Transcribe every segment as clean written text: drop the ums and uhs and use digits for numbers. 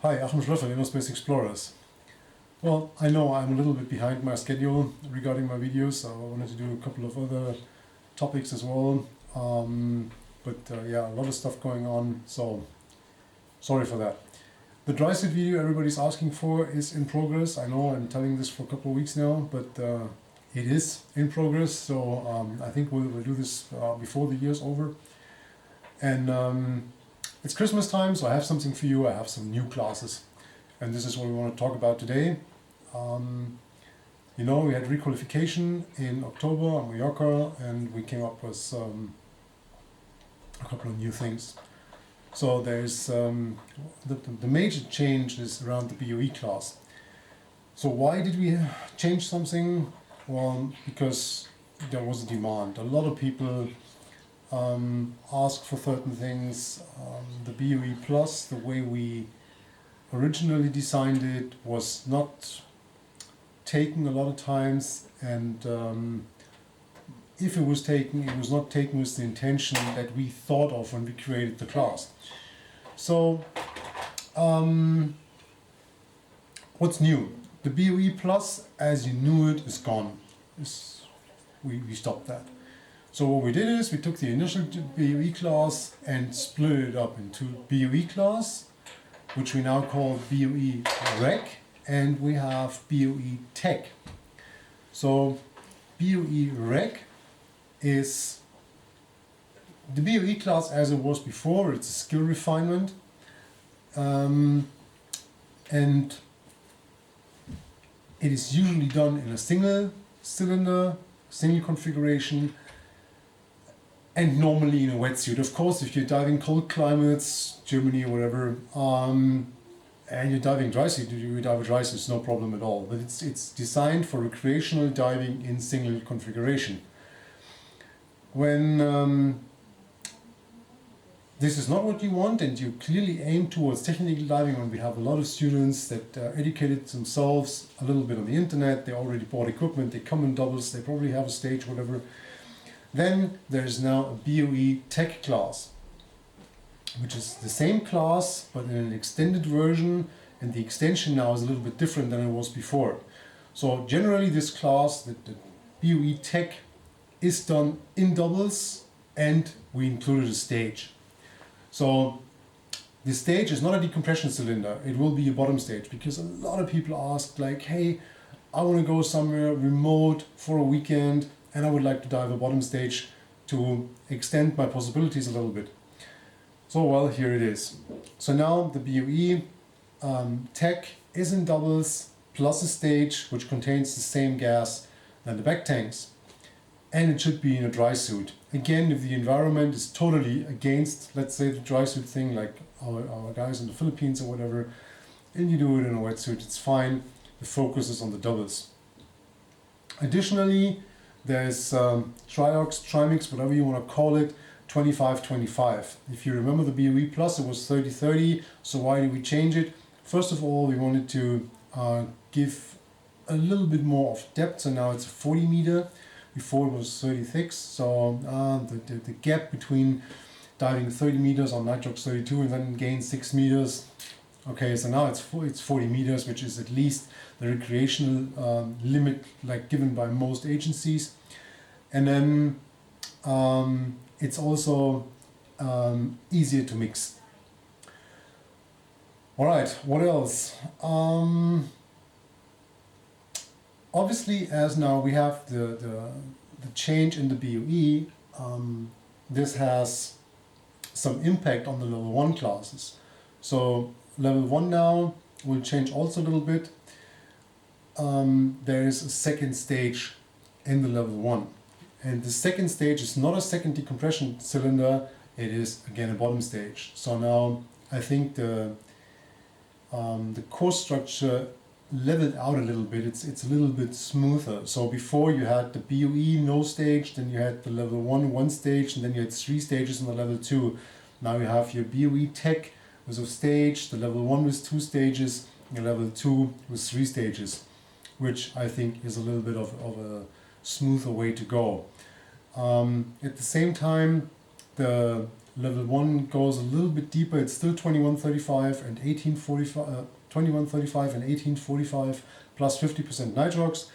Hi, Achim Schlöffer, InnerSpace Explorers. Well, I know I'm a little bit behind my schedule regarding my videos, so I wanted to do a couple of other topics as well. Yeah, a lot of stuff going on, so sorry for that. The dry suit video everybody's asking for is in progress. I know I'm telling this for a couple of weeks now, but it is in progress, so I think we'll do this before the year's over. And it's Christmas time, so I have something for you. I have some new classes, and this is what we want to talk about today. We had requalification in October on Mallorca, and we came up with a couple of new things. So there's the major change is around the BoE class. So why did we change something? Well, because there was a demand. A lot of people asked for certain things. The BoE Plus, the way we originally designed it, was not taken a lot of times, and if it was taken, it was not taken with the intention that we thought of when we created the class. So, what's new? The BoE Plus, as you knew it, is gone. We stopped that. So what we did is we took the initial BoE class and split it up into BoE class, which we now call BoE Rec, and we have BoE Tech. So BoE Rec is the BoE class as it was before. It's a skill refinement, and it is usually done in a single cylinder, single configuration, and normally in a wetsuit. Of course, if you're diving cold climates, Germany or whatever, and you're diving dry suit, you dive a dry suit, it's no problem at all. But it's designed for recreational diving in single configuration. When this is not what you want, and you clearly aim towards technical diving, when we have a lot of students that educated themselves a little bit on the internet, they already bought equipment, they come in doubles, they probably have a stage, whatever. Then there's now a BoE Tech class, which is the same class but in an extended version, and the extension now is a little bit different than it was before. So generally this class, the BoE Tech, is done in doubles, and we included a stage. So the stage is not a decompression cylinder, it will be a bottom stage, because a lot of people ask, like, hey, I want to go somewhere remote for a weekend and I would like to dive a bottom stage to extend my possibilities a little bit. So, well, here it is. So now the BoE Tech is in doubles plus a stage which contains the same gas than the back tanks. And it should be in a dry suit. Again, if the environment is totally against, let's say, the dry suit thing, like our guys in the Philippines or whatever, and you do it in a wetsuit, it's fine. The focus is on the doubles. Additionally, there's Triox, Trimix, whatever you want to call it, 25-25. If you remember the BoE Plus, it was 30-30. So why did we change it? First of all, we wanted to give a little bit more of depth, so now it's a 40 meter. Before it was 36, so the gap between diving 30 meters on nitrox 32 and then gain 6 meters. Okay, so now it's 40 meters, which is at least the recreational limit, like given by most agencies. And then it's also easier to mix. All right, what else? Obviously, as now we have the change in the BoE, this has some impact on the level 1 classes. So level 1 now will change also a little bit. There is a second stage in the level 1. And the second stage is not a second decompression cylinder, it is again a bottom stage. So now I think the course structure leveled out a little bit. It's a little bit smoother. So before you had the BoE no stage, then you had the level 1 stage, and then you had 3 stages in the level 2. Now you have your BoE Tech with a stage, the level 1 with 2 stages, and the level 2 with 3 stages, which I think is a little bit of a smoother way to go. At the same time, the Level 1 goes a little bit deeper. It's still 2135 and 1845, 2135 and 1845 plus 50% nitrox,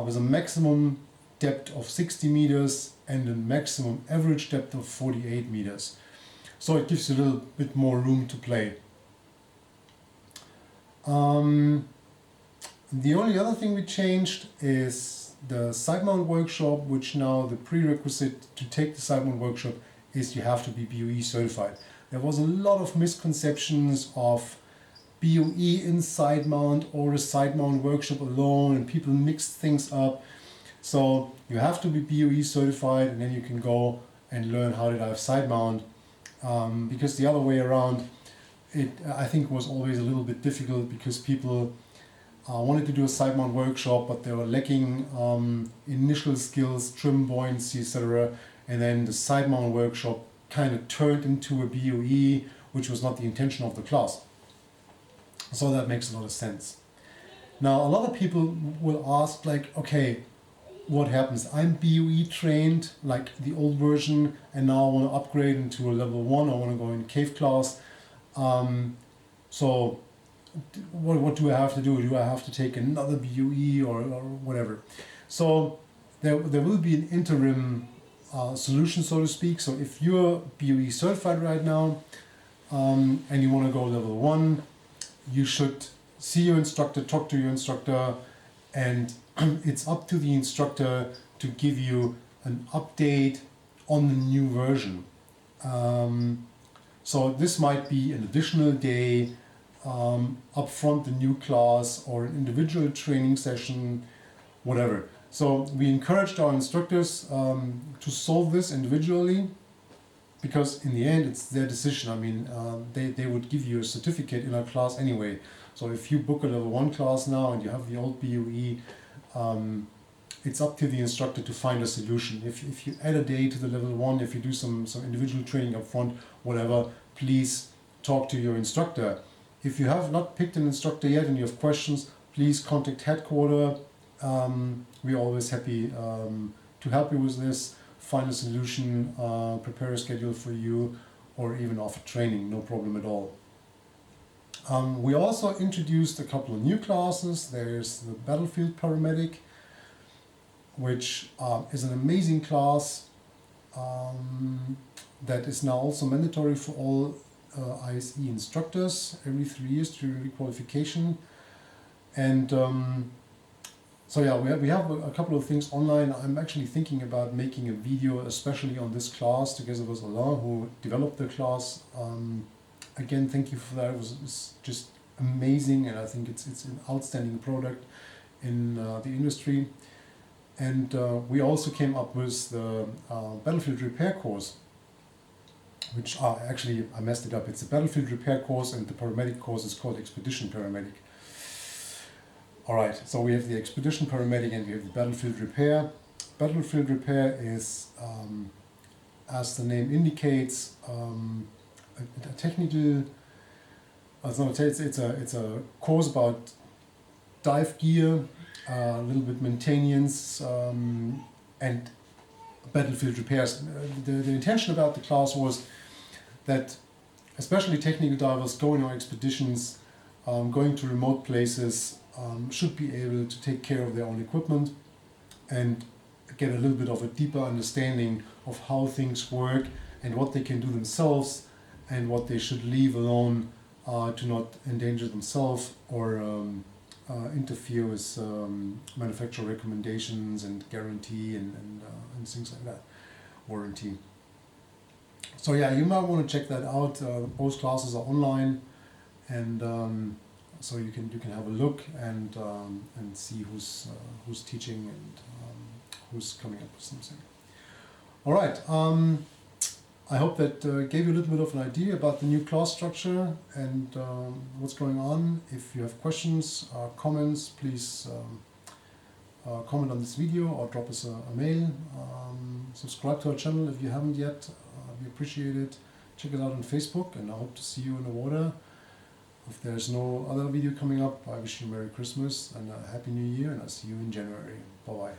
with a maximum depth of 60 meters and a maximum average depth of 48 meters. So it gives you a little bit more room to play. The only other thing we changed is the side mount workshop, which now the prerequisite to take the side mount workshop is you have to be BoE certified. There was a lot of misconceptions of BoE in side mount or a side mount workshop alone, and people mixed things up. So you have to be BoE certified, and then you can go and learn how to dive side mount. Because the other way around, I think was always a little bit difficult, because people wanted to do a side mount workshop, but they were lacking initial skills, trim, buoyancy, etc. And then the side mount workshop kind of turned into a BoE, which was not the intention of the class. So that makes a lot of sense. Now, a lot of people will ask, like, okay, what happens? I'm BoE trained, like the old version, and now I want to upgrade into a level 1. I want to go in cave class. So what do I have to do? Do I have to take another BoE or whatever? So there will be an interim solution, so to speak. So if you're BoE certified right now, and you want to go level 1, you should see your instructor, talk to your instructor, and it's up to the instructor to give you an update on the new version. So this might be an additional day, upfront the new class, or an individual training session, whatever. So we encouraged our instructors to solve this individually, because in the end it's their decision. I mean, they would give you a certificate in a class anyway. So if you book a level 1 class now and you have the old BoE, it's up to the instructor to find a solution. If you add a day to the level 1, if you do some individual training up front, whatever, please talk to your instructor. If you have not picked an instructor yet and you have questions, please contact headquarter. We're always happy to help you with this, find a solution, prepare a schedule for you, or even offer training, no problem at all. We also introduced a couple of new classes. There's the Battlefield Paramedic, which is an amazing class that is now also mandatory for all ISE instructors every 3 years through requalification. And so yeah, we have a couple of things online. I'm actually thinking about making a video especially on this class together with Alain, who developed the class. Again, thank you for that. It's just amazing, and I think it's an outstanding product in the industry. And we also came up with the Battlefield Repair course, which actually I messed it up. It's the Battlefield Repair course, and the Paramedic course is called Expedition Paramedic. Alright, so we have the Expedition Paramedic and we have the Battlefield Repair. Battlefield Repair is, as the name indicates, a technical, it's a course about dive gear, a little bit maintenance, and battlefield repairs. The intention about the class was that especially technical divers going on expeditions, going to remote places, should be able to take care of their own equipment and get a little bit of a deeper understanding of how things work and what they can do themselves and what they should leave alone to not endanger themselves or interfere with manufacturer recommendations and guarantee and things like that, warranty. So yeah, you might want to check that out. Both classes are online, and so you can have a look and see who's teaching and who's coming up with something. All right. I hope that gave you a little bit of an idea about the new class structure and what's going on. If you have questions or comments, please comment on this video or drop us a mail. Subscribe to our channel if you haven't yet. We appreciate it. Check it out on Facebook, and I hope to see you in the water. If there's no other video coming up, I wish you Merry Christmas and a Happy New Year, and I'll see you in January. Bye-bye.